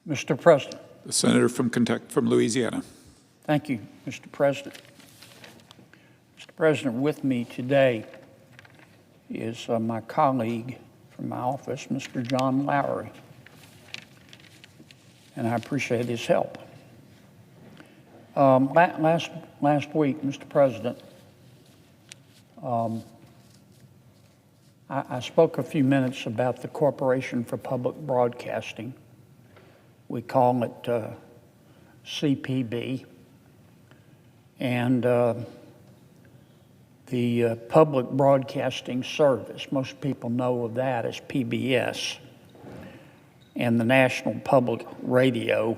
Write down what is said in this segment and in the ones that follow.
Mr. President. The senator from Kentucky, from Louisiana. Thank you, Mr. President. Mr. President, with me today is my colleague from my office, Mr. John Lowry, and I appreciate his help. Last week, Mr. President, I spoke a few minutes about the Corporation for Public Broadcasting. We call it CPB. And the Public Broadcasting Service, most people know of that as PBS, and the National Public Radio,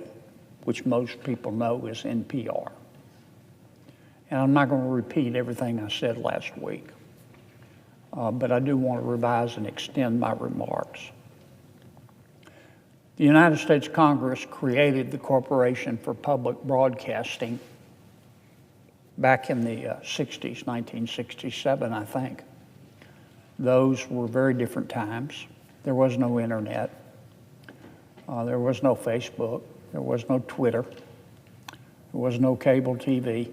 which most people know is NPR. And I'm not going to repeat everything I said last week, but I do want to revise and extend my remarks. The United States Congress created the Corporation for Public Broadcasting back in the 60s, 1967, I think. Those were very different times. There was no internet. There was no Facebook. There was no Twitter. There was no cable TV.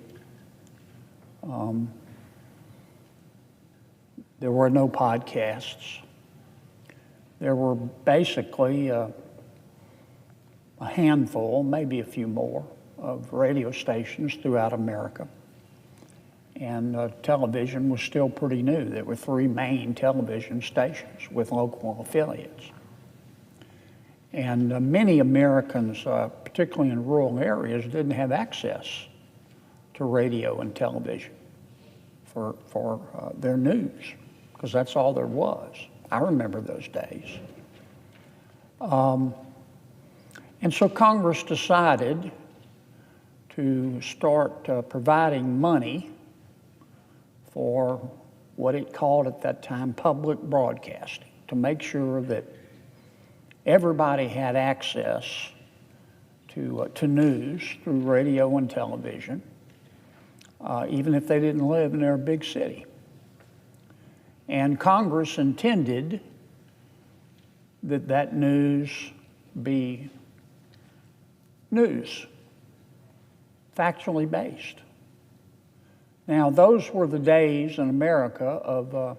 There were no podcasts. There were basically a handful, maybe a few more, of radio stations throughout America. And television was still pretty new. There were 3 main television stations with local affiliates. And many Americans, particularly in rural areas, didn't have access to radio and television for their news, because that's all there was. I remember those days. And so Congress decided to start providing money for what it called at that time public broadcasting, to make sure that everybody had access to news through radio and television, even if they didn't live in their big city. And Congress intended that news be news, factually based. Now, those were the days in America of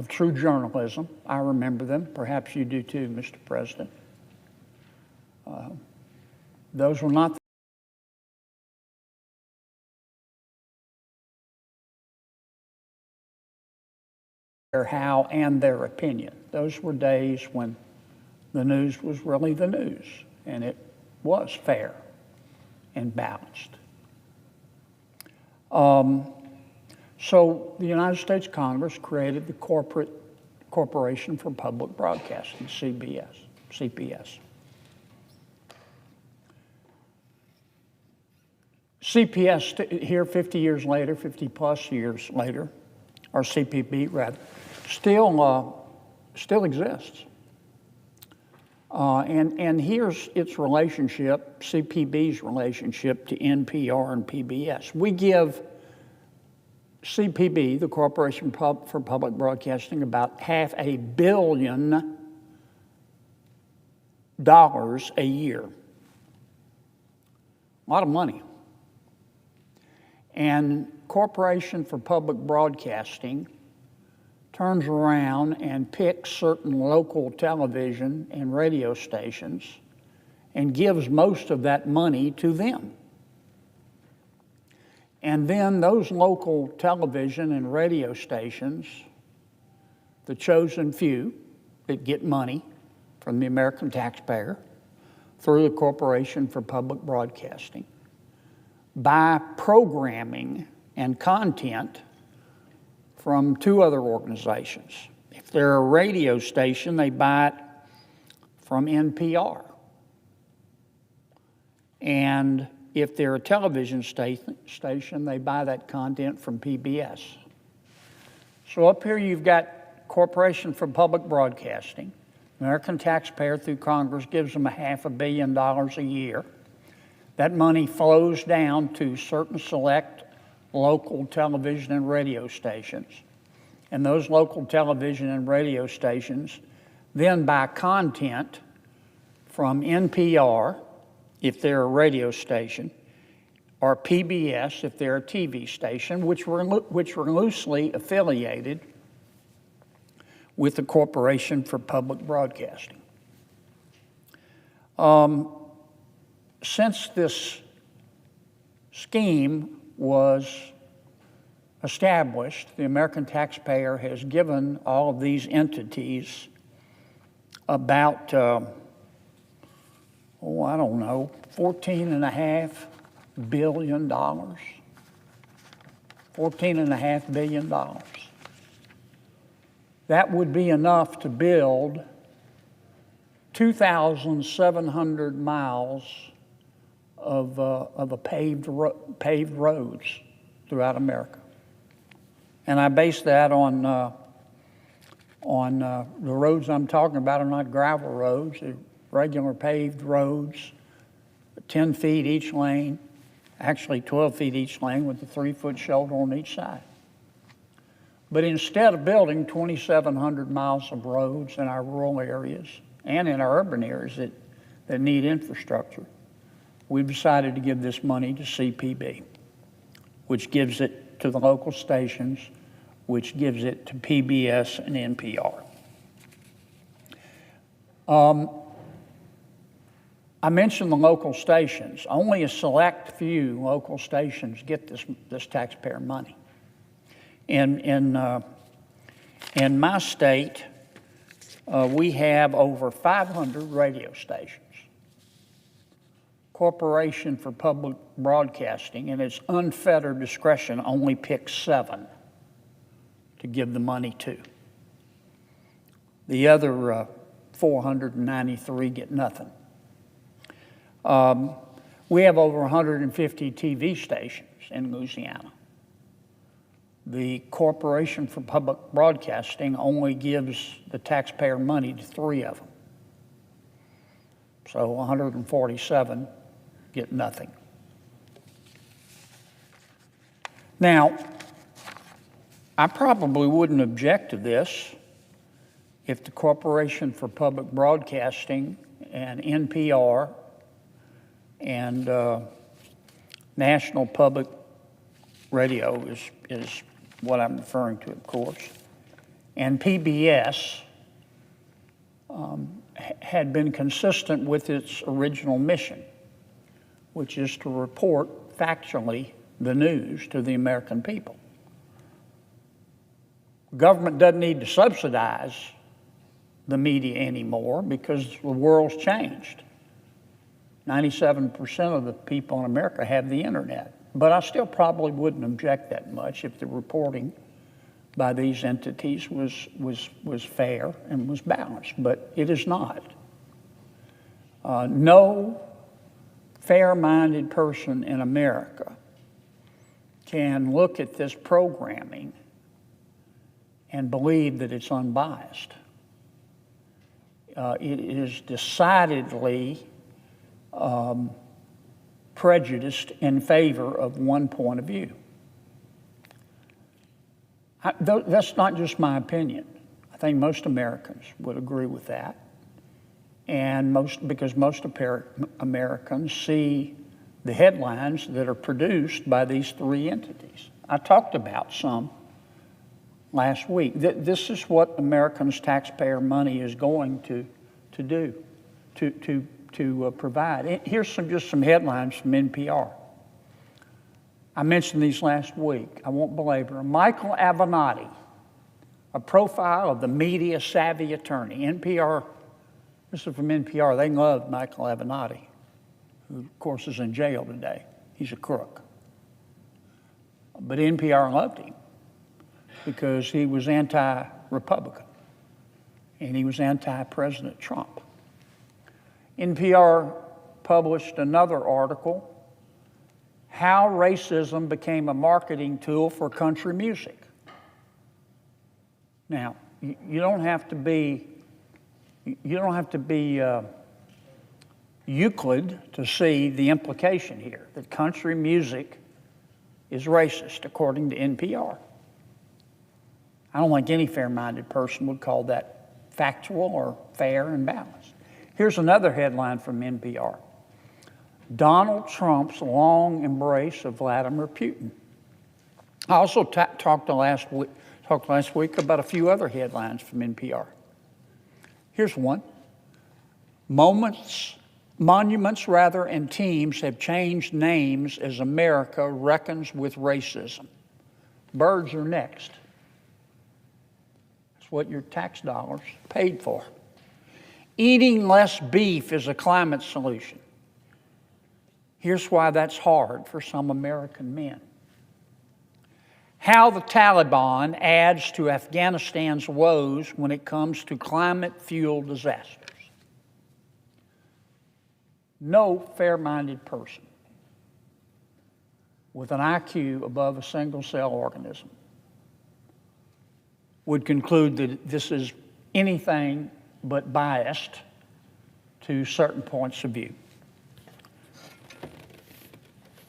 true journalism. I remember them. Perhaps you do too, Mr. President. Those were not their how and their opinion. Those were days when the news was really the news, and it was fair and balanced. So the United States Congress created the Corporation for Public Broadcasting, CPS. CPS here 50 years later, 50 plus years later, or CPB rather, still exists. And here's its relationship, CPB's relationship to NPR and PBS. We give CPB, the Corporation for Public Broadcasting, about $500 million a year. A lot of money. And Corporation for Public Broadcasting turns around and picks certain local television and radio stations and gives most of that money to them. And then those local television and radio stations, the chosen few that get money from the American taxpayer through the Corporation for Public Broadcasting, buy programming and content from 2 other organizations. If they're a radio station, they buy it from NPR. And if they're a television station, they buy that content from PBS. So up here you've got Corporation for Public Broadcasting. American taxpayer through Congress gives them $500 million a year. That money flows down to certain select local television and radio stations. And those local television and radio stations then buy content from NPR, if they're a radio station, or PBS, if they're a TV station, which were loosely affiliated with the Corporation for Public Broadcasting. Since this scheme was established, the American taxpayer has given all of these entities about, $14.5 billion. $14.5 billion. That would be enough to build 2,700 miles of paved roads throughout America. And I base that on the roads I'm talking about are not gravel roads, they're regular paved roads, 10 feet each lane, actually 12 feet each lane with a 3-foot shoulder on each side. But instead of building 2,700 miles of roads in our rural areas and in our urban areas that need infrastructure, we've decided to give this money to CPB, which gives it to the local stations, which gives it to PBS and NPR. I mentioned the local stations. Only a select few local stations get this taxpayer money. In my state, we have over 500 radio stations. Corporation for Public Broadcasting, in its unfettered discretion, only picks 7 to give the money to. The other 493 get nothing. We have over 150 TV stations in Louisiana. The Corporation for Public Broadcasting only gives the taxpayer money to 3 of them. So 147 get nothing. Now, I probably wouldn't object to this if the Corporation for Public Broadcasting and NPR and National Public Radio is what I'm referring to, of course, and PBS had been consistent with its original mission, which is to report factually the news to the American people. Government doesn't need to subsidize the media anymore because the world's changed. 97% of the people in America have the internet. But I still probably wouldn't object that much if the reporting by these entities was fair and was balanced, but it is not. No fair-minded person in America can look at this programming and believe that it's unbiased. It is decidedly prejudiced in favor of one point of view. That's not just my opinion. I think most Americans would agree with that. And because most Americans see the headlines that are produced by these 3 entities. I talked about some last week. This is what Americans' taxpayer money is going to do, to provide. Here's just some headlines from NPR. I mentioned these last week. I won't belabor them. Michael Avenatti, a profile of the media-savvy attorney. NPR, this is from NPR. They love Michael Avenatti, who, of course, is in jail today. He's a crook. But NPR loved him because he was anti-Republican and he was anti-President Trump. NPR published another article, How Racism Became a Marketing Tool for Country Music. Now, you don't have to be Euclid to see the implication here, that country music is racist, according to NPR. I don't think any fair-minded person would call that factual or fair and balanced. Here's another headline from NPR. Donald Trump's long embrace of Vladimir Putin. I also talked last week about a few other headlines from NPR. Here's one. Monuments and teams have changed names as America reckons with racism. Birds are next. That's what your tax dollars paid for. Eating less beef is a climate solution. Here's why that's hard for some American men. How the Taliban adds to Afghanistan's woes when it comes to climate-fueled disasters. No fair-minded person with an IQ above a single-cell organism would conclude that this is anything but biased to certain points of view.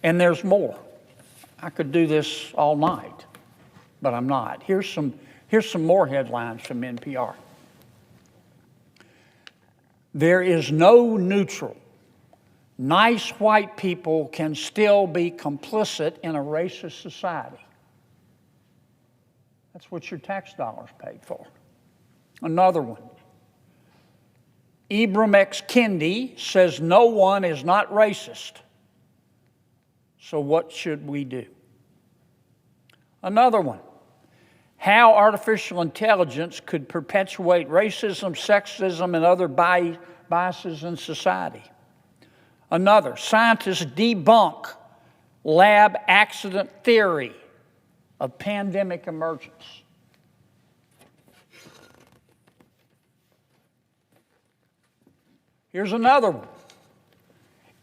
And there's more. I could do this all night, but I'm not. Here's some more headlines from NPR. There is no neutral. Nice white people can still be complicit in a racist society. That's what your tax dollars paid for. Another one. Ibram X. Kendi says no one is not racist. So what should we do? Another one. How artificial intelligence could perpetuate racism, sexism, and other biases in society. Another. Scientists debunk lab accident theory of pandemic emergence. Here's another one.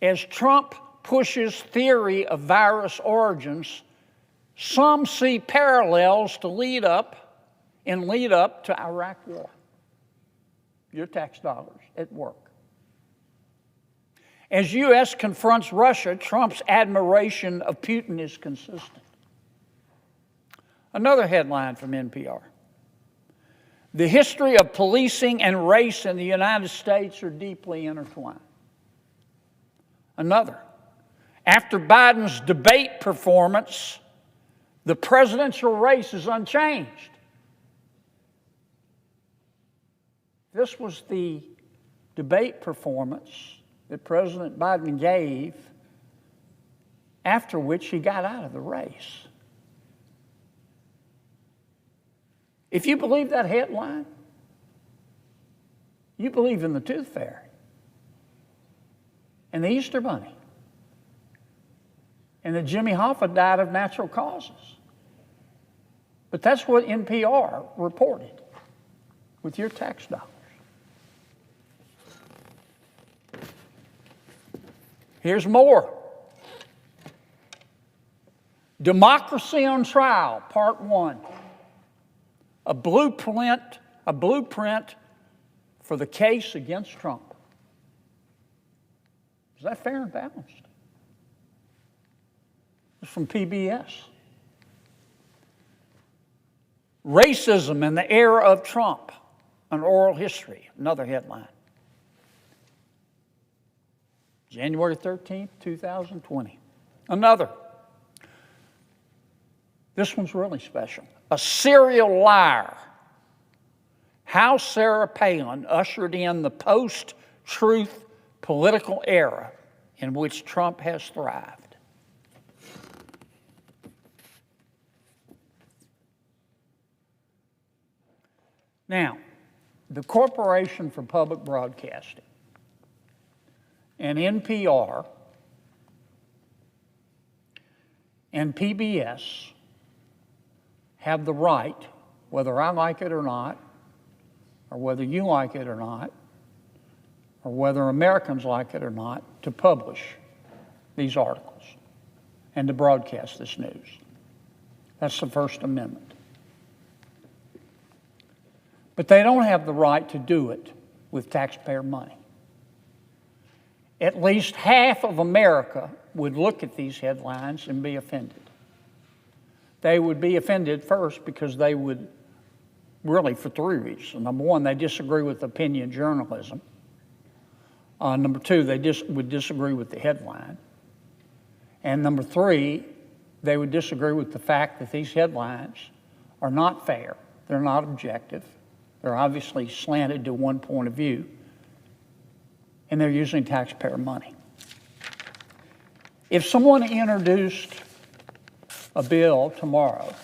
As Trump pushes theory of virus origins, some see parallels to lead up to Iraq war. Your tax dollars at work. As U.S. confronts Russia, Trump's admiration of Putin is consistent. Another headline from NPR. The history of policing and race in the United States are deeply intertwined. Another. After Biden's debate performance, the presidential race is unchanged. This was the debate performance that President Biden gave, after which he got out of the race. If you believe that headline, you believe in the Tooth Fairy and the Easter Bunny and that Jimmy Hoffa died of natural causes. But that's what NPR reported with your tax dollars. Here's more. Democracy on Trial, Part 1. A blueprint for the case against Trump. Is that fair and balanced? It's from PBS. Racism in the era of Trump, an oral history, another headline. January 13th, 2020. Another. This one's really special. A serial liar. How Sarah Palin ushered in the post-truth political era in which Trump has thrived. Now, the Corporation for Public Broadcasting and NPR and PBS have the right, whether I like it or not, or whether you like it or not, or whether Americans like it or not, to publish these articles and to broadcast this news. That's the First Amendment. But they don't have the right to do it with taxpayer money. At least half of America would look at these headlines and be offended. They would be offended first because they would, really for three reasons. Number one, they disagree with opinion journalism. Number two, they would disagree with the headline. And number three, they would disagree with the fact that these headlines are not fair. They're not objective. They're obviously slanted to one point of view. And they're using taxpayer money. If someone introduced a bill tomorrow,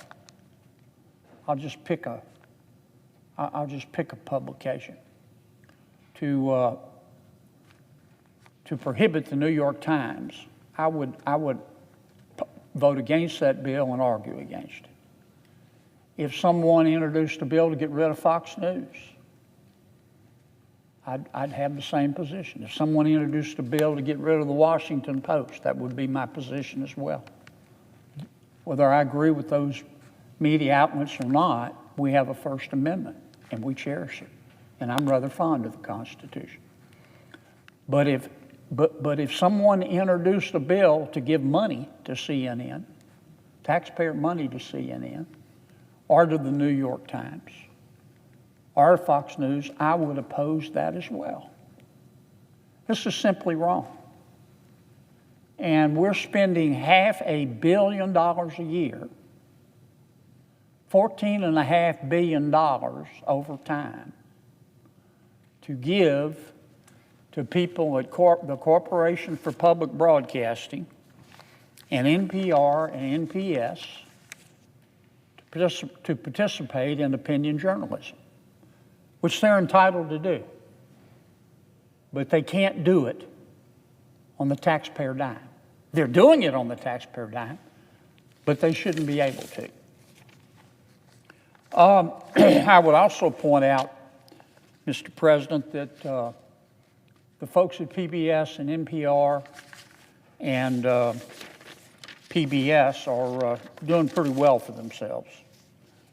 I'll just pick a publication to prohibit the New York Times, I would vote against that bill and argue against it. If someone introduced a bill to get rid of Fox News, I'd have the same position. If someone introduced a bill to get rid of the Washington Post, that would be my position as well. Whether I agree with those media outlets or not, we have a First Amendment, and we cherish it. And I'm rather fond of the Constitution. But if someone introduced a bill to give money to CNN, taxpayer money to CNN, or to the New York Times, or Fox News, I would oppose that as well. This is simply wrong. And we're spending $500 million a year, $14.5 billion over time, to give to people at the Corporation for Public Broadcasting and NPR and PBS to participate in opinion journalism, which they're entitled to do. But they can't do it on the taxpayer dime. They're doing it on the taxpayer dime, but they shouldn't be able to. I would also point out, Mr. President, that the folks at PBS and NPR and PBS are doing pretty well for themselves.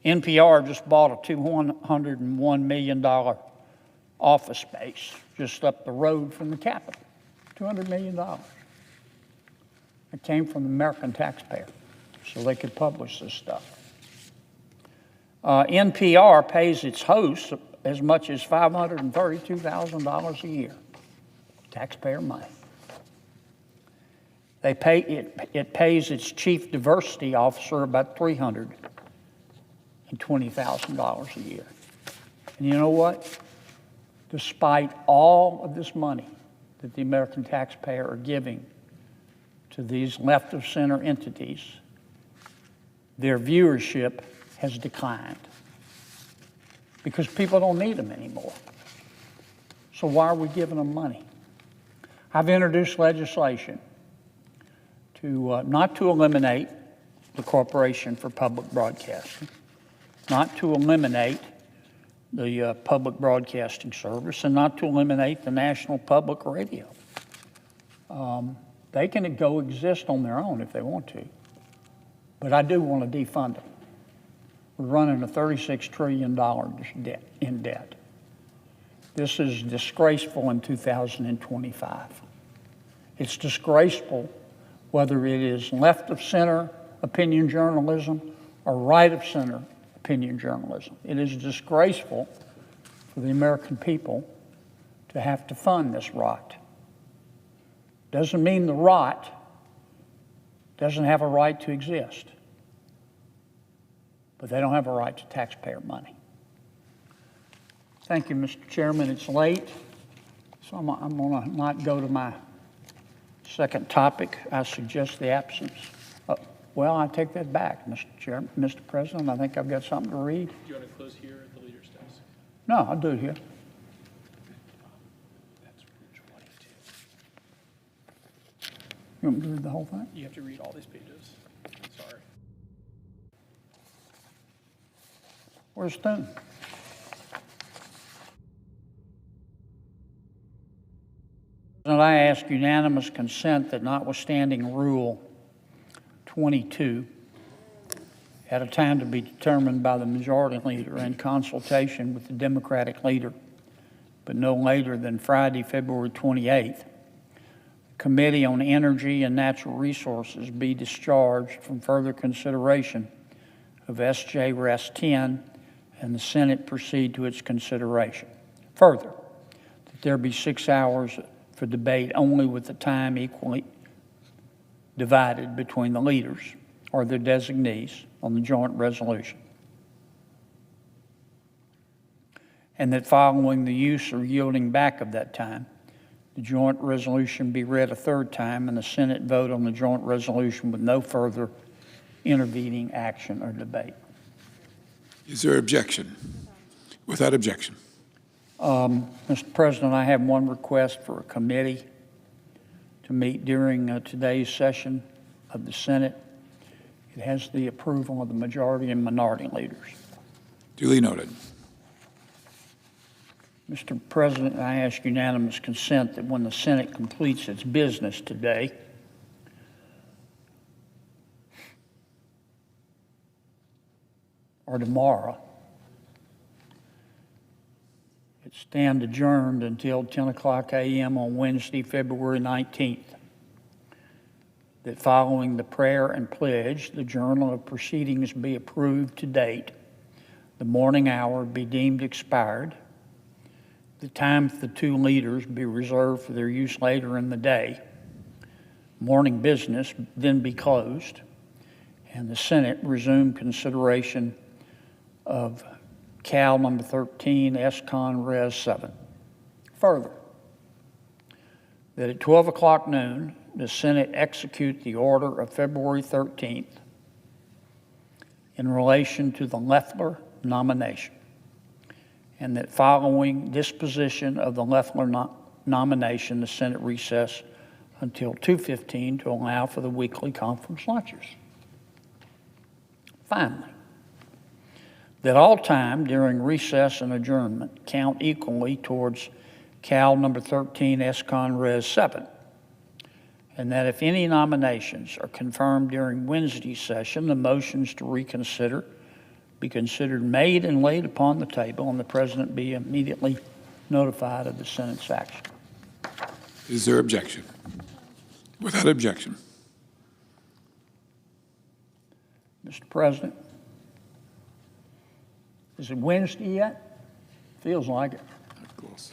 NPR just bought a $201 million office space just up the road from the Capitol. $200 million. It came from the American taxpayer, so they could publish this stuff. NPR pays its hosts as much as $532,000 a year, taxpayer money. It pays its chief diversity officer about $320,000 a year. And you know what? Despite all of this money that the American taxpayer are giving to these left-of-center entities, their viewership has declined because people don't need them anymore. So why are we giving them money? I've introduced legislation to not to eliminate the Corporation for Public Broadcasting, not to eliminate the Public Broadcasting Service, and not to eliminate the National Public Radio. They can go exist on their own if they want to, but I do want to defund them. We're running a $36 trillion in debt. This is disgraceful in 2025. It's disgraceful whether it is left-of-center opinion journalism or right-of-center opinion journalism. It is disgraceful for the American people to have to fund this rot. Doesn't mean the rot doesn't have a right to exist, but they don't have a right to taxpayer money. Thank you, Mr. Chairman. It's late, so I'm going to not go to my second topic. I suggest the absence. Well, I take that back, Mr. Chairman, Mr. President. I think I've got something to read. Do you want to close here at the leader's desk? No, I'll do it here. That's 22. You want me to read the whole thing? You have to read all these pages. Sorry. Where's Stone? I ask unanimous consent that notwithstanding Rule 22, at a time to be determined by the majority leader in consultation with the Democratic leader, but no later than Friday, February 28th, the Committee on Energy and Natural Resources be discharged from further consideration of SJ Res 10 and the Senate proceed to its consideration. Further, that there be 6 hours for debate only with the time equally divided between the leaders or their designees on the joint resolution. And that following the use or yielding back of that time, the joint resolution be read a third time and the Senate vote on the joint resolution with no further intervening action or debate. Is there objection? Without objection. Mr. President, I have one request for a committee to meet during today's session of the Senate. It has the approval of the majority and minority leaders. Duly noted. Mr. President, I ask unanimous consent that when the Senate completes its business today, or tomorrow, it stand adjourned until 10 o'clock a.m. on Wednesday, February 19th. That following the prayer and pledge, the journal of proceedings be approved to date, the morning hour be deemed expired, the time for the two leaders be reserved for their use later in the day, morning business then be closed, and the Senate resume consideration of Cal number 13, S-Con Res 7. Further, that at 12 o'clock noon, the Senate execute the order of February 13th in relation to the Loeffler nomination, and that following disposition of the Loeffler nomination, the Senate recess until 2:15 to allow for the weekly conference lunches. Finally, that all time during recess and adjournment count equally towards Cal number 13, S-Con Res 7, and that if any nominations are confirmed during Wednesday's session, the motions to reconsider be considered made and laid upon the table, and the President be immediately notified of the Senate's action. Is there objection? Without objection. Mr. President, is it Wednesday yet? Feels like it. Close.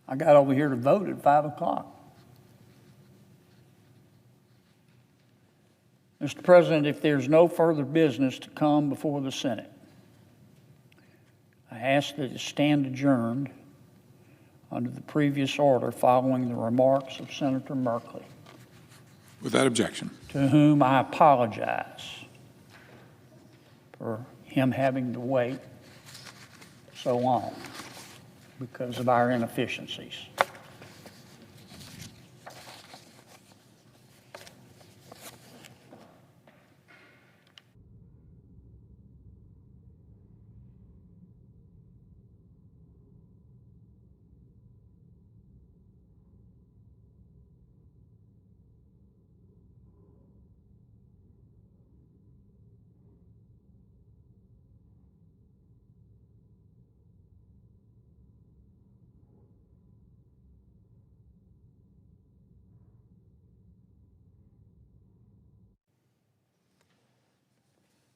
I got over here to vote at 5 o'clock. Mr. President, if there's no further business to come before the Senate, I ask that it stand adjourned under the previous order following the remarks of Senator Merkley, Without objection. to whom I apologize for him having to wait so long because of our inefficiencies.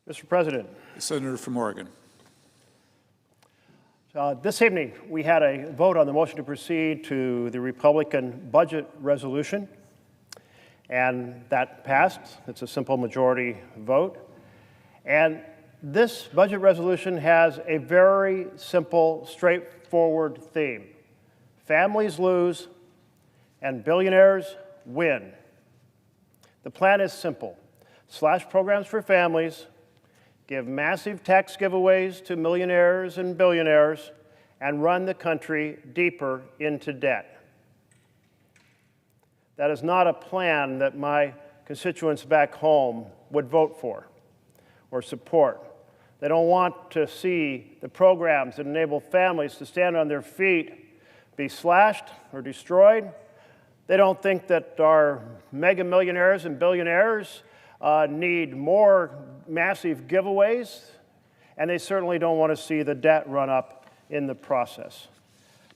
Mr. President, The Senator from Oregon. this evening we had a vote on the motion to proceed to the Republican budget resolution, and that passed. It's a simple majority vote. And this budget resolution has a very simple, straightforward theme. Families lose and billionaires win. The plan is simple. Slash programs for families, give massive tax giveaways to millionaires and billionaires, and run the country deeper into debt. That is not a plan that my constituents back home would vote for or support. They don't want to see the programs that enable families to stand on their feet be slashed or destroyed. They don't think that our mega millionaires and billionaires need more massive giveaways, and they certainly don't want to see the debt run up in the process.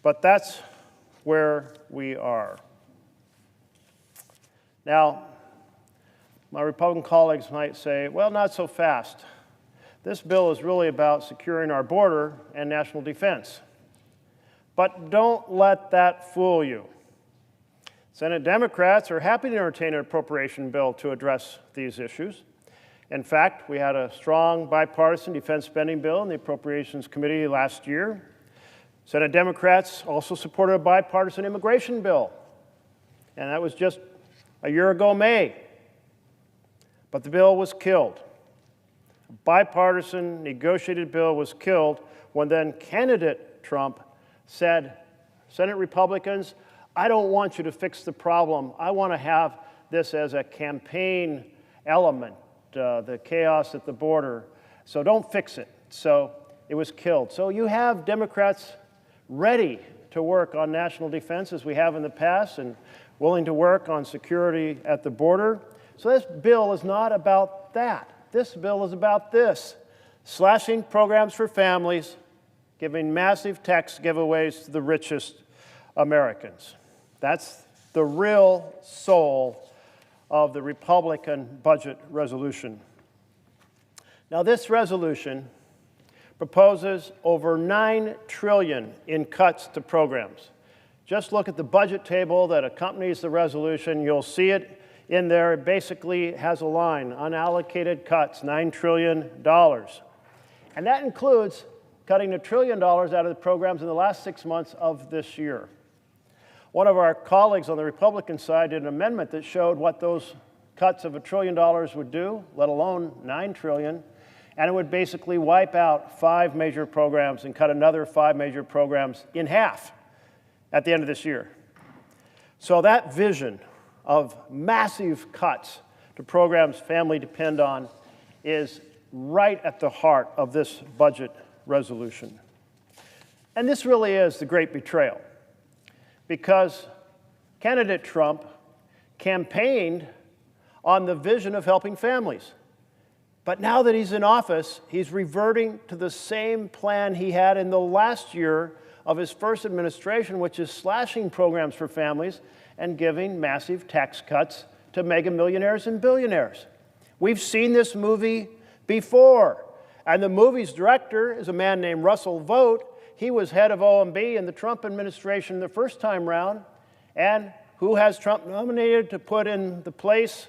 But that's where we are. Now, my Republican colleagues might say, well, not so fast. This bill is really about securing our border and national defense. But don't let that fool you. Senate Democrats are happy to entertain an appropriation bill to address these issues. In fact, we had a strong bipartisan defense spending bill in the Appropriations Committee last year. Senate Democrats also supported a bipartisan immigration bill, and that was just a year ago May. But the bill was killed. A bipartisan negotiated bill was killed when then candidate Trump said, Senate Republicans, I don't want you to fix the problem. I want to have this as a campaign element, the chaos at the border. So don't fix it. So it was killed. So you have Democrats ready to work on national defense as we have in the past and willing to work on security at the border. So this bill is not about that. This bill is about this: slashing programs for families, giving massive tax giveaways to the richest Americans. That's the real soul of the Republican budget resolution. Now, this resolution proposes over $9 trillion in cuts to programs. Just look at the budget table that accompanies the resolution. You'll see it in there. It basically has a line, unallocated cuts, $9 trillion. And that includes cutting $1 trillion out of the programs in the last 6 months of this year. One of our colleagues on the Republican side did an amendment that showed what those cuts of $1 trillion would do, let alone $9 trillion, and it would basically wipe out 5 major programs and cut another 5 major programs in half at the end of this year. So that vision of massive cuts to programs families depend on is right at the heart of this budget resolution. And this really is the great betrayal, because candidate Trump campaigned on the vision of helping families. But now that he's in office, he's reverting to the same plan he had in the last year of his first administration, which is slashing programs for families and giving massive tax cuts to mega millionaires and billionaires. We've seen this movie before. And the movie's director is a man named Russell Vought. He was head of OMB in the Trump administration the first time round. And who has Trump nominated to put in the place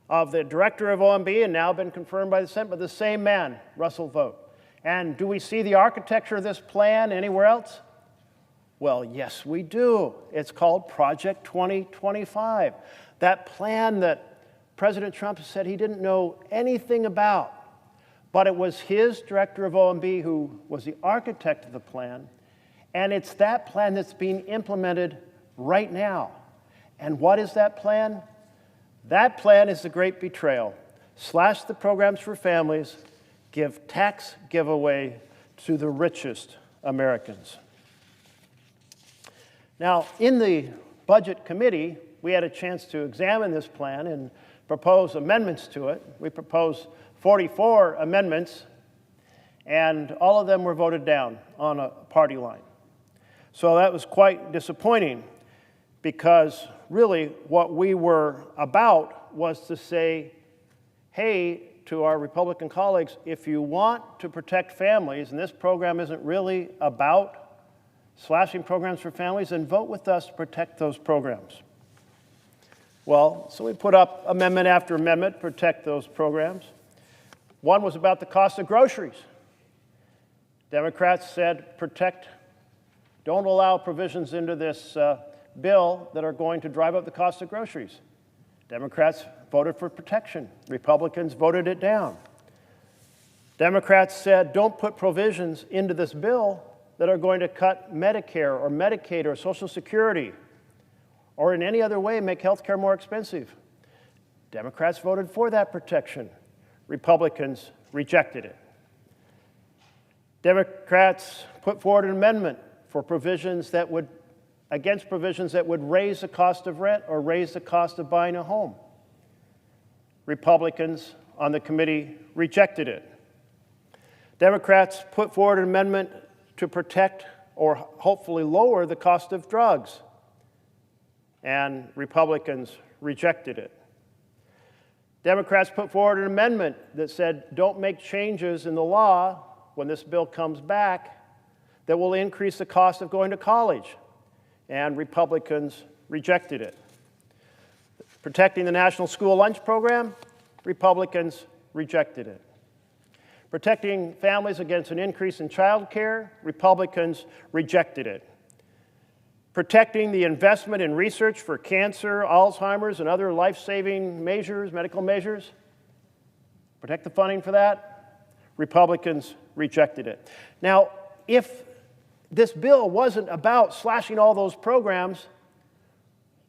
of the director of OMB, and now been confirmed by the Senate, but the same man, Russell Vought. And do we see the architecture of this plan anywhere else? Well, yes, we do. It's called Project 2025. That plan that President Trump said he didn't know anything about, but it was his director of OMB who was the architect of the plan, and it's that plan that's being implemented right now. And what is that plan? That plan is the great betrayal. Slash the programs for families, give tax giveaway to the richest Americans. Now, in the Budget Committee, we had a chance to examine this plan and propose amendments to it. We proposed 44 amendments, and all of them were voted down on a party line. So that was quite disappointing, because really what we were about was to say, hey, to our Republican colleagues, if you want to protect families, and this program isn't really about slashing programs for families, then vote with us to protect those programs. Well, so we put up amendment after amendment to protect those programs. One was about the cost of groceries. Democrats said, don't allow provisions into this bill that are going to drive up the cost of groceries. Democrats voted for protection. Republicans voted it down. Democrats said, don't put provisions into this bill that are going to cut Medicare or Medicaid or Social Security or in any other way make health care more expensive. Democrats voted for that protection. Republicans rejected it. Democrats put forward an amendment for provisions that would raise the cost of rent or raise the cost of buying a home. Republicans on the committee rejected it. Democrats put forward an amendment to protect or hopefully lower the cost of drugs, and Republicans rejected it. Democrats put forward an amendment that said, don't make changes in the law when this bill comes back that will increase the cost of going to college, and Republicans rejected it. Protecting the National School Lunch Program, Republicans rejected it. Protecting families against an increase in child care, Republicans rejected it. Protecting the investment in research for cancer, Alzheimer's, and other life-saving measures, medical measures, protect the funding for that, Republicans rejected it. Now, if this bill wasn't about slashing all those programs,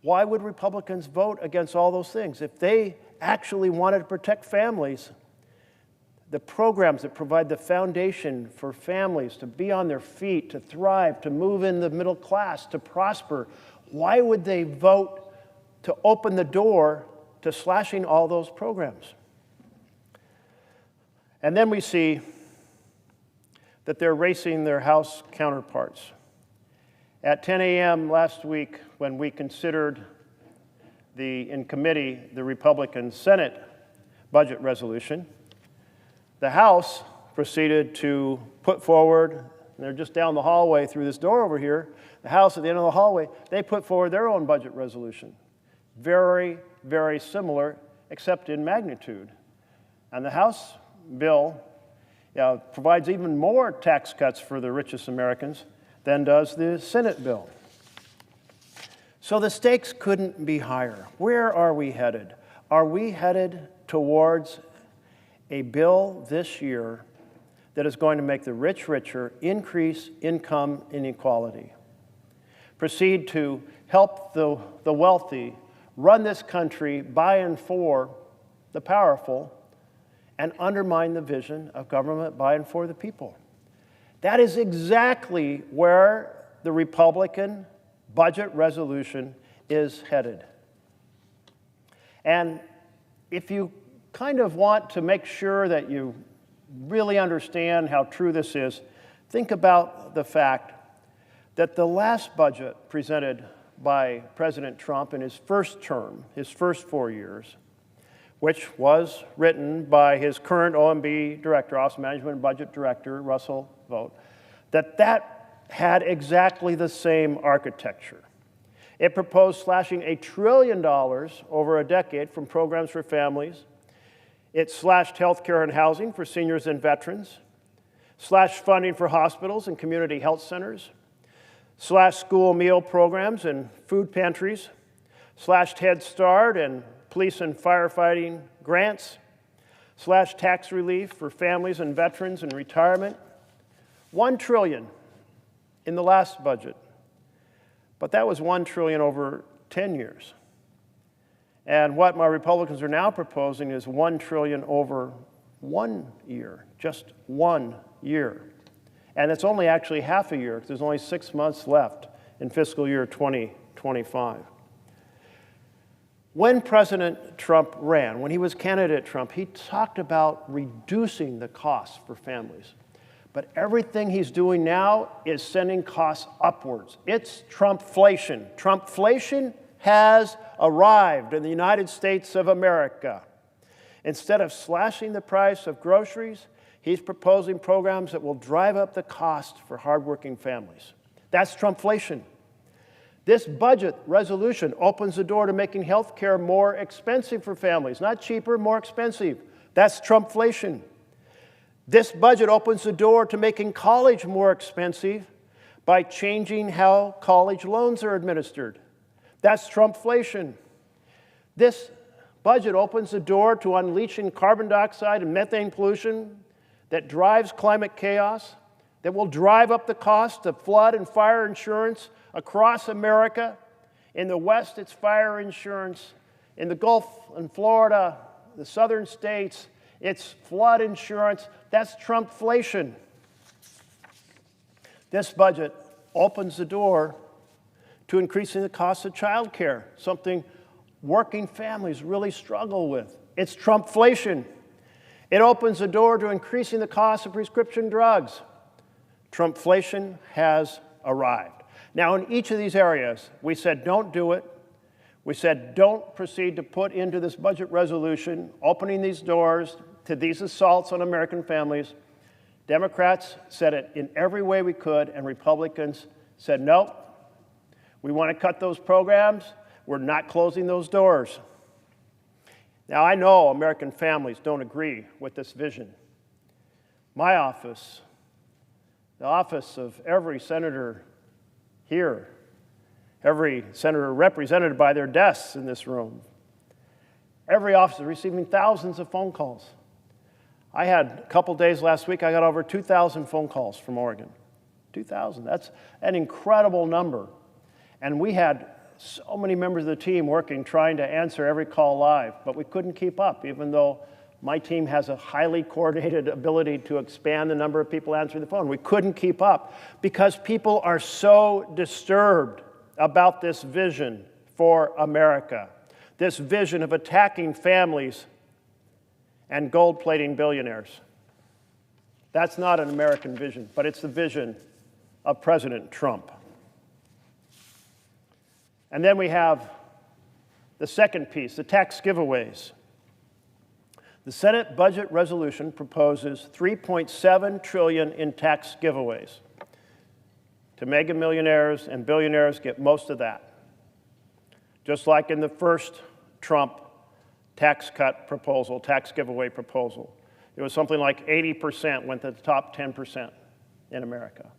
why would Republicans vote against all those things? If they actually wanted to protect families, the programs that provide the foundation for families to be on their feet, to thrive, to move in the middle class, to prosper, why would they vote to open the door to slashing all those programs? And then we see that they're racing their House counterparts. At 10 a.m. last week, when we considered in committee the Republican Senate budget resolution, the House proceeded to put forward, and they're just down the hallway through this door over here, the House at the end of the hallway, they put forward their own budget resolution. Very, very similar, except in magnitude. And the House bill provides even more tax cuts for the richest Americans than does the Senate bill. So the stakes couldn't be higher. Where are we headed? Are we headed towards a bill this year that is going to make the rich richer, increase income inequality, proceed to help the wealthy run this country by and for the powerful, and undermine the vision of government by and for the people? That is exactly where the Republican budget resolution is headed. And if you kind of want to make sure that you really understand how true this is, think about the fact that the last budget presented by President Trump in his first term, his first 4 years, which was written by his current OMB director, Office of Management and Budget Director, Russell Vought, that had exactly the same architecture. It proposed slashing $1 trillion over a decade from programs for families. It slashed health care and housing for seniors and veterans, slashed funding for hospitals and community health centers, slashed school meal programs and food pantries, slashed Head Start and police and firefighting grants, slashed tax relief for families and veterans in retirement. $1 trillion in the last budget. But that was $1 trillion over 10 years. And what my Republicans are now proposing is $1 trillion over 1 year, just 1 year. And it's only actually half a year, because there's only 6 months left in fiscal year 2025. When President Trump ran, when he was candidate Trump, he talked about reducing the costs for families. But everything he's doing now is sending costs upwards. It's Trumpflation. Trumpflation has arrived in the United States of America. Instead of slashing the price of groceries, he's proposing programs that will drive up the cost for hardworking families. That's Trumpflation. This budget resolution opens the door to making health care more expensive for families. Not cheaper, more expensive. That's Trumpflation. This budget opens the door to making college more expensive by changing how college loans are administered. That's Trumpflation. This budget opens the door to unleashing carbon dioxide and methane pollution that drives climate chaos, that will drive up the cost of flood and fire insurance across America. In the West, it's fire insurance. In the Gulf and Florida, the southern states, it's flood insurance. That's Trumpflation. This budget opens the door to increasing the cost of child care, something working families really struggle with. It's Trumpflation. It opens the door to increasing the cost of prescription drugs. Trumpflation has arrived. Now, in each of these areas, we said don't do it. We said don't proceed to put into this budget resolution, opening these doors to these assaults on American families. Democrats said it in every way we could, and Republicans said, nope, we want to cut those programs. We're not closing those doors. Now, I know American families don't agree with this vision. My office, the office of every senator here, every senator represented by their desks in this room, every office is receiving thousands of phone calls. I had a couple days last week, I got over 2,000 phone calls from Oregon. 2,000, that's an incredible number. And we had so many members of the team working, trying to answer every call live, but we couldn't keep up, even though my team has a highly coordinated ability to expand the number of people answering the phone. We couldn't keep up because people are so disturbed about this vision for America, this vision of attacking families and gold-plating billionaires. That's not an American vision, but it's the vision of President Trump. And then we have the second piece, the tax giveaways. The Senate budget resolution proposes $3.7 trillion in tax giveaways. To mega millionaires and billionaires get most of that. Just like in the first Trump tax cut proposal, tax giveaway proposal. It was something like 80% went to the top 10% in America.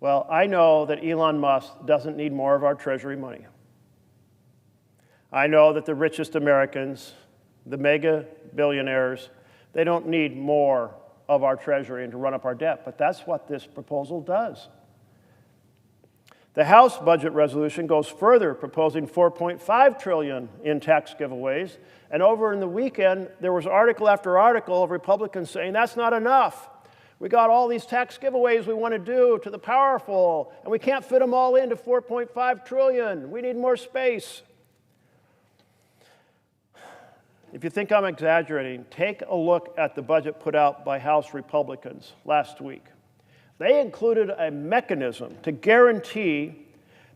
Well, I know that Elon Musk doesn't need more of our Treasury money. I know that the richest Americans, the mega billionaires, they don't need more of our Treasury and to run up our debt, but that's what this proposal does. The House budget resolution goes further, proposing $4.5 trillion in tax giveaways, and over in the weekend, there was article after article of Republicans saying that's not enough. We got all these tax giveaways we want to do to the powerful, and we can't fit them all into $4.5 trillion. We need more space. If you think I'm exaggerating, take a look at the budget put out by House Republicans last week. They included a mechanism to guarantee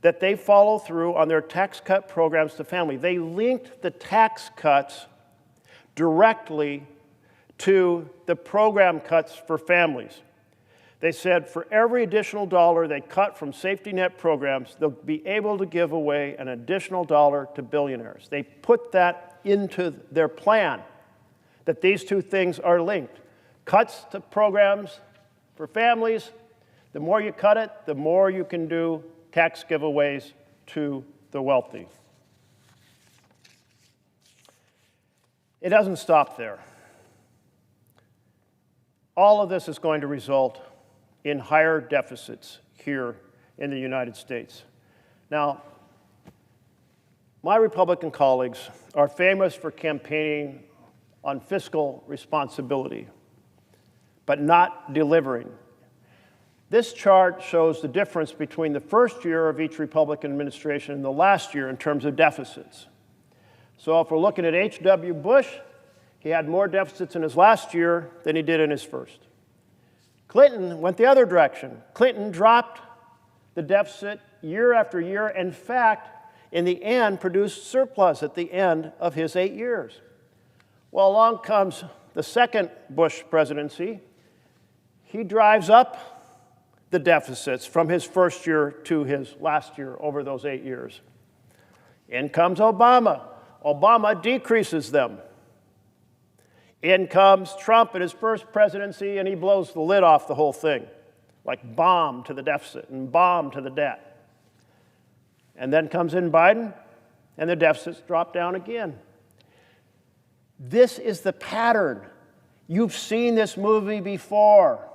that they follow through on their tax cut programs to family. They linked the tax cuts directly to the program cuts for families. They said for every additional dollar they cut from safety net programs, they'll be able to give away an additional dollar to billionaires. They put that into their plan, that these two things are linked. Cuts to programs for families, the more you cut it, the more you can do tax giveaways to the wealthy. It doesn't stop there. All of this is going to result in higher deficits here in the United States. Now, my Republican colleagues are famous for campaigning on fiscal responsibility, but not delivering. This chart shows the difference between the first year of each Republican administration and the last year in terms of deficits. So if we're looking at H.W. Bush, he had more deficits in his last year than he did in his first. Clinton went the other direction. Clinton dropped the deficit year after year. In fact, in the end, produced surplus at the end of his 8 years. Well, along comes the second Bush presidency. He drives up the deficits from his first year to his last year over those 8 years. In comes Obama. Obama decreases them. In comes Trump in his first presidency, and he blows the lid off the whole thing, like bomb to the deficit and bomb to the debt. And then comes in Biden, and the deficits drop down again. This is the pattern. You've seen this movie before.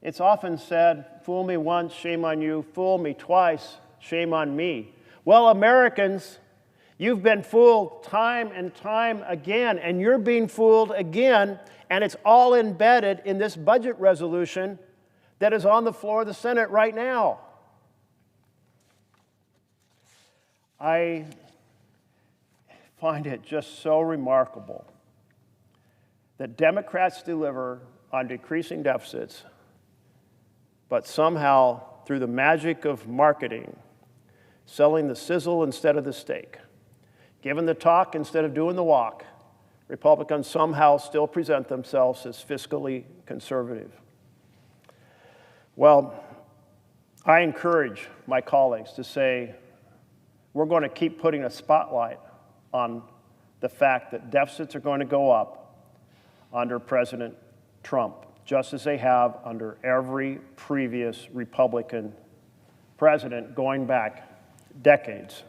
It's often said, fool me once, shame on you. Fool me twice, shame on me. Well, Americans, you've been fooled time and time again, and you're being fooled again, and it's all embedded in this budget resolution that is on the floor of the Senate right now. I find it just so remarkable that Democrats deliver on decreasing deficits, but somehow, through the magic of marketing, selling the sizzle instead of the steak, giving the talk instead of doing the walk, Republicans somehow still present themselves as fiscally conservative. Well, I encourage my colleagues to say, we're going to keep putting a spotlight on the fact that deficits are going to go up under President Trump, just as they have under every previous Republican president going back decades.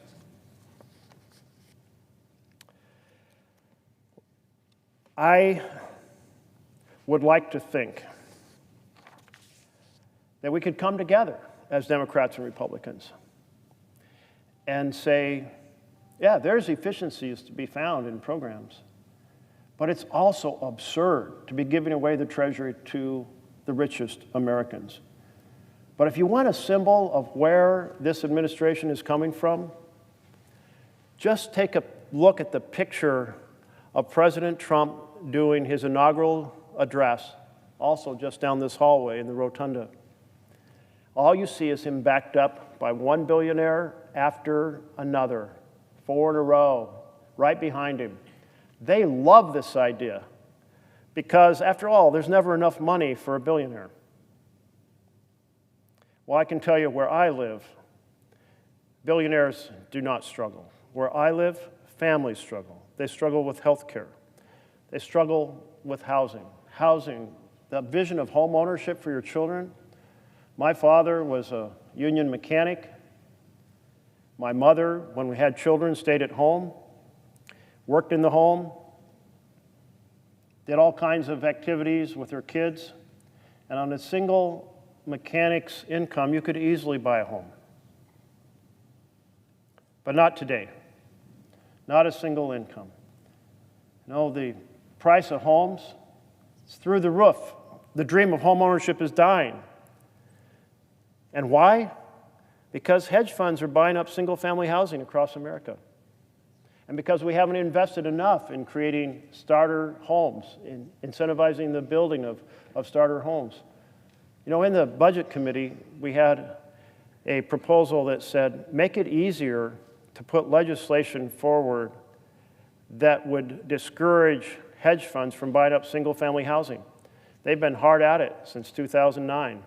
I would like to think that we could come together as Democrats and Republicans and say, yeah, there's efficiencies to be found in programs, but it's also absurd to be giving away the Treasury to the richest Americans. But if you want a symbol of where this administration is coming from, just take a look at the picture of President Trump doing his inaugural address, also just down this hallway in the rotunda. All you see is him backed up by one billionaire after another, 4 in a row, right behind him. They love this idea because, after all, there's never enough money for a billionaire. Well, I can tell you where I live, billionaires do not struggle. Where I live, families struggle. They struggle with health care. They struggle with housing. Housing, the vision of home ownership for your children. My father was a union mechanic. My mother, when we had children, stayed at home, worked in the home, did all kinds of activities with her kids, and on a single mechanic's income, you could easily buy a home. But not today. Not a single income. No, the price of homes is through the roof. The dream of home ownership is dying. And why? Because hedge funds are buying up single-family housing across America. And because we haven't invested enough in creating starter homes, in incentivizing the building of starter homes. You know, in the Budget Committee, we had a proposal that said, make it easier to put legislation forward that would discourage hedge funds from buying up single-family housing. They've been hard at it since 2009,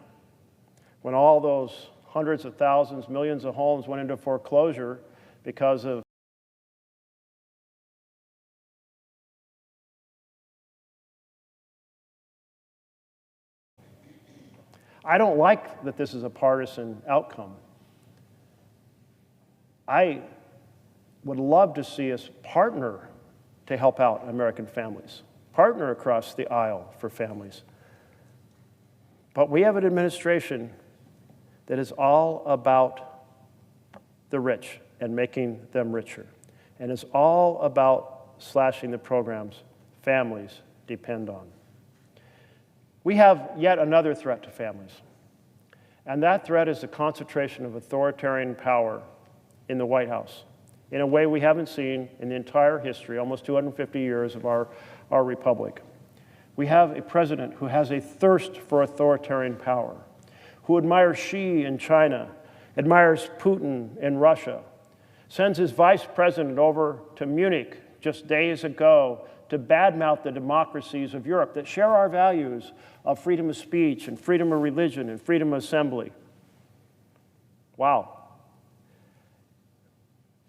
when all those hundreds of thousands, millions of homes went into foreclosure because of I don't like that this is a partisan outcome. I would love to see us partner to help out American families, partner across the aisle for families. But we have an administration that is all about the rich and making them richer, and is all about slashing the programs families depend on. We have yet another threat to families, and that threat is the concentration of authoritarian power in the White House in a way we haven't seen in the entire history, almost 250 years of our republic. We have a president who has a thirst for authoritarian power, who admires Xi in China, admires Putin in Russia, sends his vice president over to Munich just days ago to badmouth the democracies of Europe that share our values of freedom of speech and freedom of religion and freedom of assembly. Wow.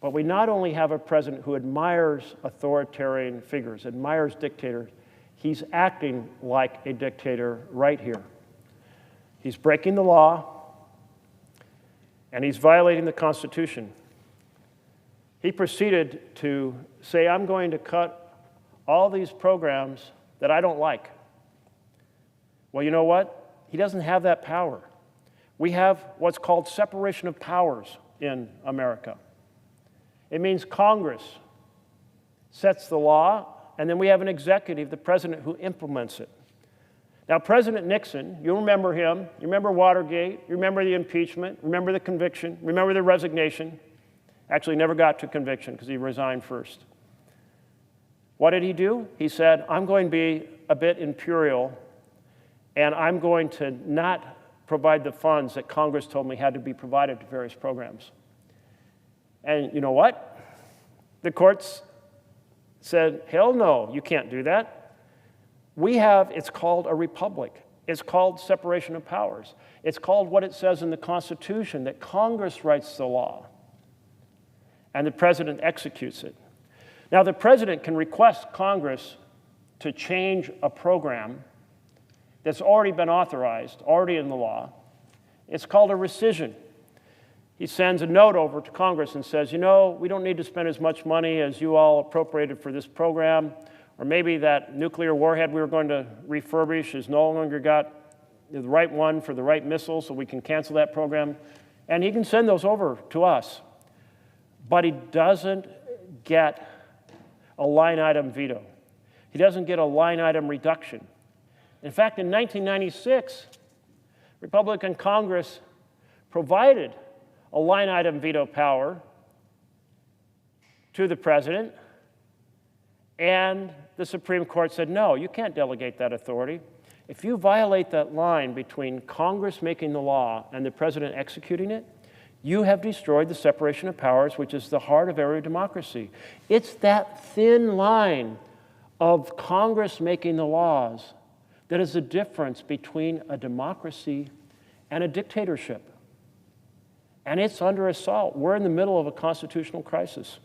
But we not only have a president who admires authoritarian figures, admires dictators, he's acting like a dictator right here. He's breaking the law, and he's violating the Constitution. He proceeded to say, I'm going to cut all these programs that I don't like. Well, you know what? He doesn't have that power. We have what's called separation of powers in America. It means Congress sets the law, and then we have an executive, the president, who implements it. Now, President Nixon, you remember him, you remember Watergate, you remember the impeachment, remember the conviction, remember the resignation. Actually, never got to conviction because he resigned first. What did he do? He said, I'm going to be a bit imperial, and I'm going to not provide the funds that Congress told me had to be provided to various programs. And you know what? The courts said, hell no, you can't do that. It's called a republic. It's called separation of powers. It's called what it says in the Constitution, that Congress writes the law and the president executes it. Now, the president can request Congress to change a program that's already been authorized, already in the law. It's called a rescission. He sends a note over to Congress and says, you know, we don't need to spend as much money as you all appropriated for this program, or maybe that nuclear warhead we were going to refurbish has no longer got the right one for the right missile, so we can cancel that program. And he can send those over to us. But he doesn't get a line item veto. He doesn't get a line item reduction. In fact, in 1996, Republican Congress provided a line item veto power to the president, and the Supreme Court said, no, you can't delegate that authority. If you violate that line between Congress making the law and the president executing it, you have destroyed the separation of powers, which is the heart of every democracy. It's that thin line of Congress making the laws that is the difference between a democracy and a dictatorship. And it's under assault. We're in the middle of a constitutional crisis.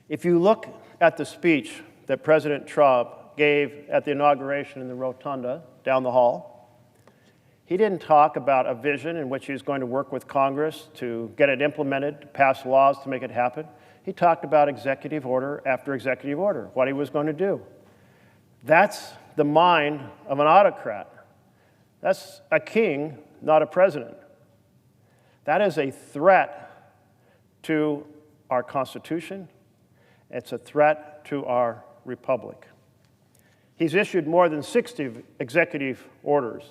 If you look at the speech that President Trump gave at the inauguration in the rotunda down the hall, he didn't talk about a vision in which he was going to work with Congress to get it implemented, to pass laws to make it happen. He talked about executive order after executive order, what he was going to do. That's the mind of an autocrat. That's a king, not a president. That is a threat to our Constitution. It's a threat to our republic. He's issued more than 60 executive orders,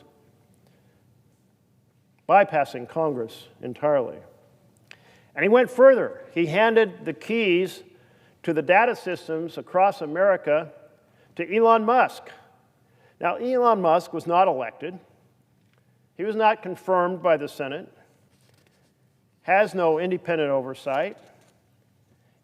bypassing Congress entirely. And he went further. He handed the keys to the data systems across America to Elon Musk. Now, Elon Musk was not elected. He was not confirmed by the Senate, has no independent oversight.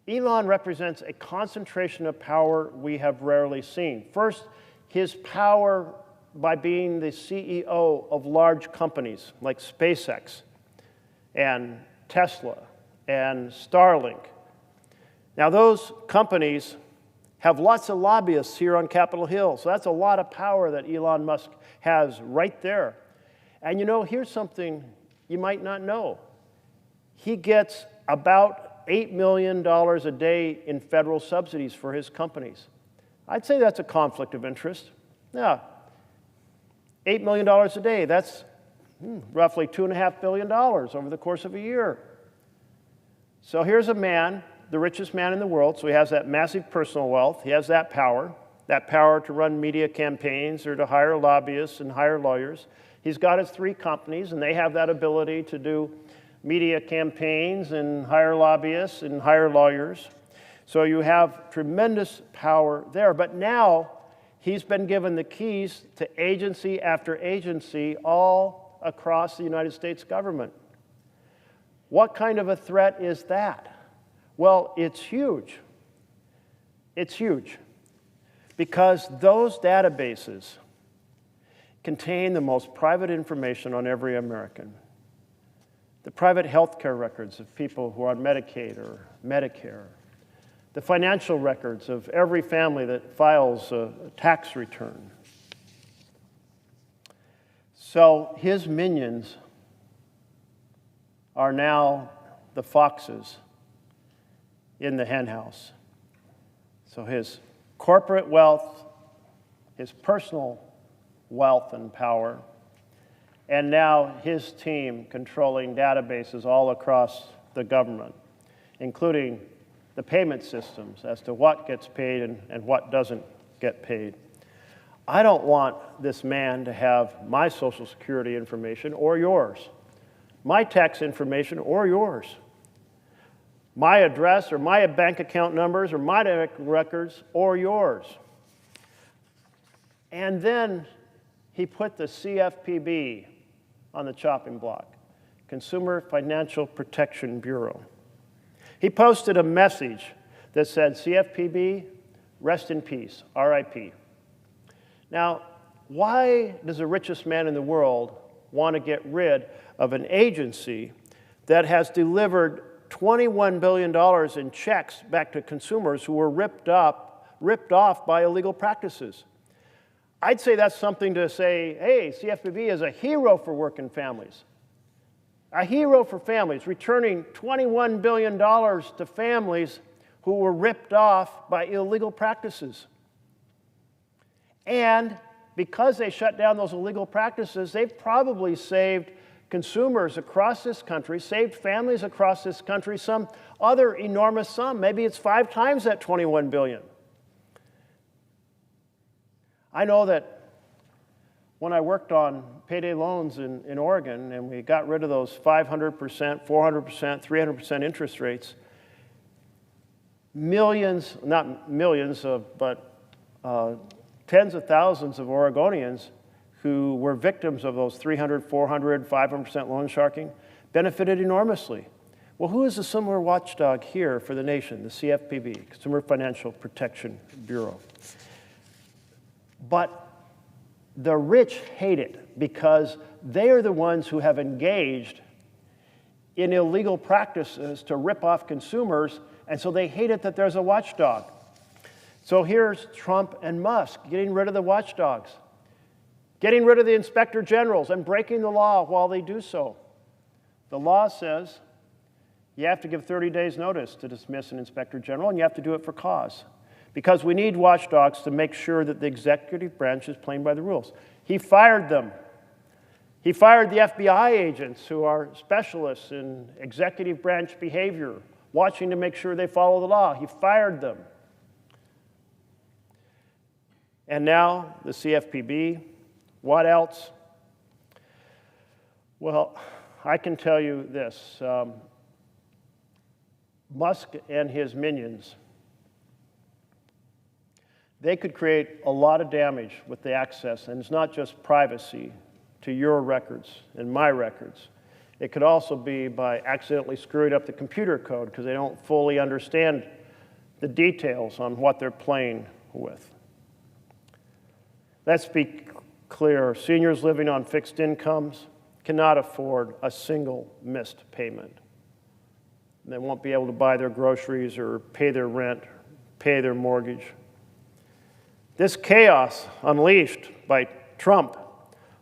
Elon represents a concentration of power we have rarely seen. First, his power by being the CEO of large companies like SpaceX and Tesla and Starlink. Now, those companies have lots of lobbyists here on Capitol Hill, so that's a lot of power that Elon Musk has right there. And you know, here's something you might not know. He gets about $8 million a day in federal subsidies for his companies. I'd say that's a conflict of interest. Yeah, $8 million a day, that's roughly $2.5 billion over the course of a year. So here's a man, the richest man in the world, so he has that massive personal wealth, he has that power to run media campaigns or to hire lobbyists and hire lawyers. He's got his 3 companies, and they have that ability to do media campaigns and hire lobbyists and hire lawyers. So you have tremendous power there. But now he's been given the keys to agency after agency all across the United States government. What kind of a threat is that? Well, it's huge. It's huge because those databases contain the most private information on every American. The private health care records of people who are on Medicaid or Medicare, the financial records of every family that files a tax return. So his minions are now the foxes in the henhouse. So his corporate wealth, his personal wealth and power, and now his team controlling databases all across the government, including the payment systems as to what gets paid and what doesn't get paid. I don't want this man to have my Social Security information or yours, my tax information or yours, my address or my bank account numbers or my records or yours. And then he put the CFPB on the chopping block, Consumer Financial Protection Bureau. He posted a message that said, CFPB, rest in peace, RIP. Now, why does the richest man in the world want to get rid of an agency that has delivered $21 billion in checks back to consumers who were ripped off by illegal practices? I'd say that's something to say, hey, CFPB is a hero for working families. A hero for families, returning $21 billion to families who were ripped off by illegal practices. And because they shut down those illegal practices, they've probably saved consumers across this country, saved families across this country some other enormous sum. Maybe it's 5 times that $21 billion. I know that when I worked on payday loans in Oregon and we got rid of those 500%, 400%, 300% interest rates, millions, not millions, but tens of thousands of Oregonians who were victims of those 300, 400, 500% loan sharking benefited enormously. Well, who is the similar watchdog here for the nation? The CFPB, Consumer Financial Protection Bureau. But the rich hate it because they are the ones who have engaged in illegal practices to rip off consumers, and so they hate it that there's a watchdog. So here's Trump and Musk getting rid of the watchdogs, getting rid of the inspector generals and breaking the law while they do so. The law says you have to give 30 days notice to dismiss an inspector general, and you have to do it for cause. Because we need watchdogs to make sure that the executive branch is playing by the rules. He fired them. He fired the FBI agents who are specialists in executive branch behavior, watching to make sure they follow the law. He fired them. And now the CFPB. What else? Well, I can tell you this. Musk and his minions, they could create a lot of damage with the access, and it's not just privacy, to your records and my records. It could also be by accidentally screwing up the computer code because they don't fully understand the details on what they're playing with. Let's be clear. Seniors living on fixed incomes cannot afford a single missed payment. They won't be able to buy their groceries or pay their rent, pay their mortgage. This chaos unleashed by Trump,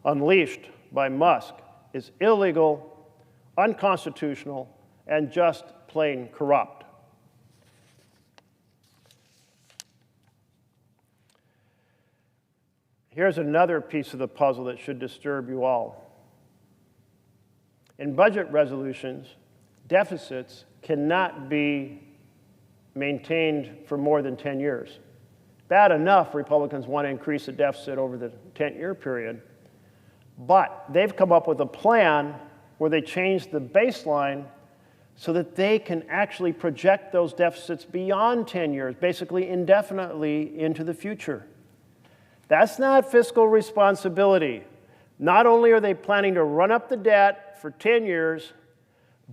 unleashed by Musk, is illegal, unconstitutional, and just plain corrupt. Here's another piece of the puzzle that should disturb you all. In budget resolutions, deficits cannot be maintained for more than 10 years. Bad enough Republicans want to increase the deficit over the 10-year period, but they've come up with a plan where they change the baseline so that they can actually project those deficits beyond 10 years, basically indefinitely into the future. That's not fiscal responsibility. Not only are they planning to run up the debt for 10 years,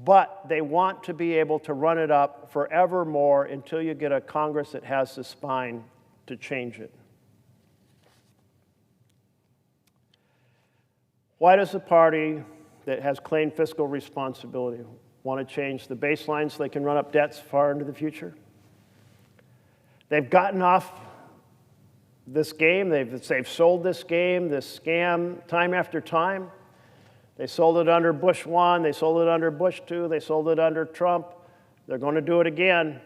but they want to be able to run it up forevermore until you get a Congress that has the spine to change it. Why does the party that has claimed fiscal responsibility want to change the baseline so they can run up debts far into the future? They've gotten off this game. They've sold this game, this scam, time after time. They sold it under Bush 1, they sold it under Bush 2, they sold it under Trump. They're going to do it again.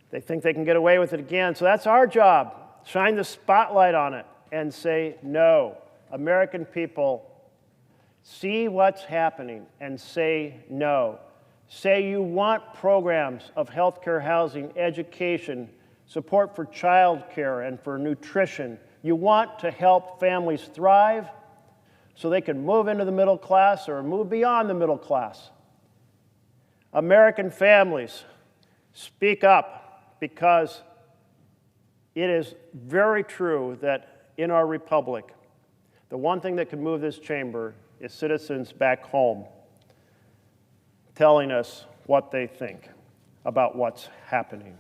They think they can get away with it again. So that's our job. Shine the spotlight on it and say no. American people, see what's happening and say no. Say you want programs of healthcare, housing, education, support for child care and for nutrition. You want to help families thrive so they can move into the middle class or move beyond the middle class. American families, speak up, because it is very true that in our republic, the one thing that can move this chamber is citizens back home telling us what they think about what's happening.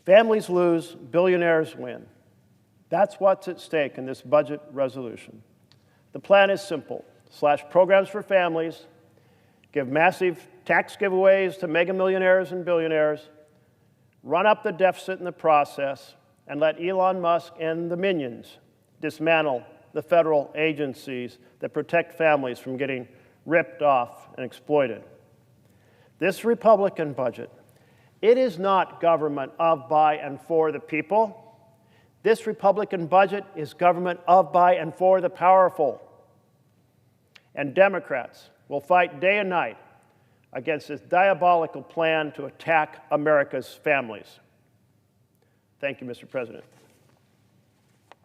Families lose, billionaires win. That's what's at stake in this budget resolution. The plan is simple. Slash programs for families, give massive tax giveaways to mega millionaires and billionaires, run up the deficit in the process, and let Elon Musk and the minions dismantle the federal agencies that protect families from getting ripped off and exploited. This Republican budget, it is not government of, by, and for the people. This Republican budget is government of, by, and for the powerful. And Democrats will fight day and night against this diabolical plan to attack America's families. Thank you, Mr. President.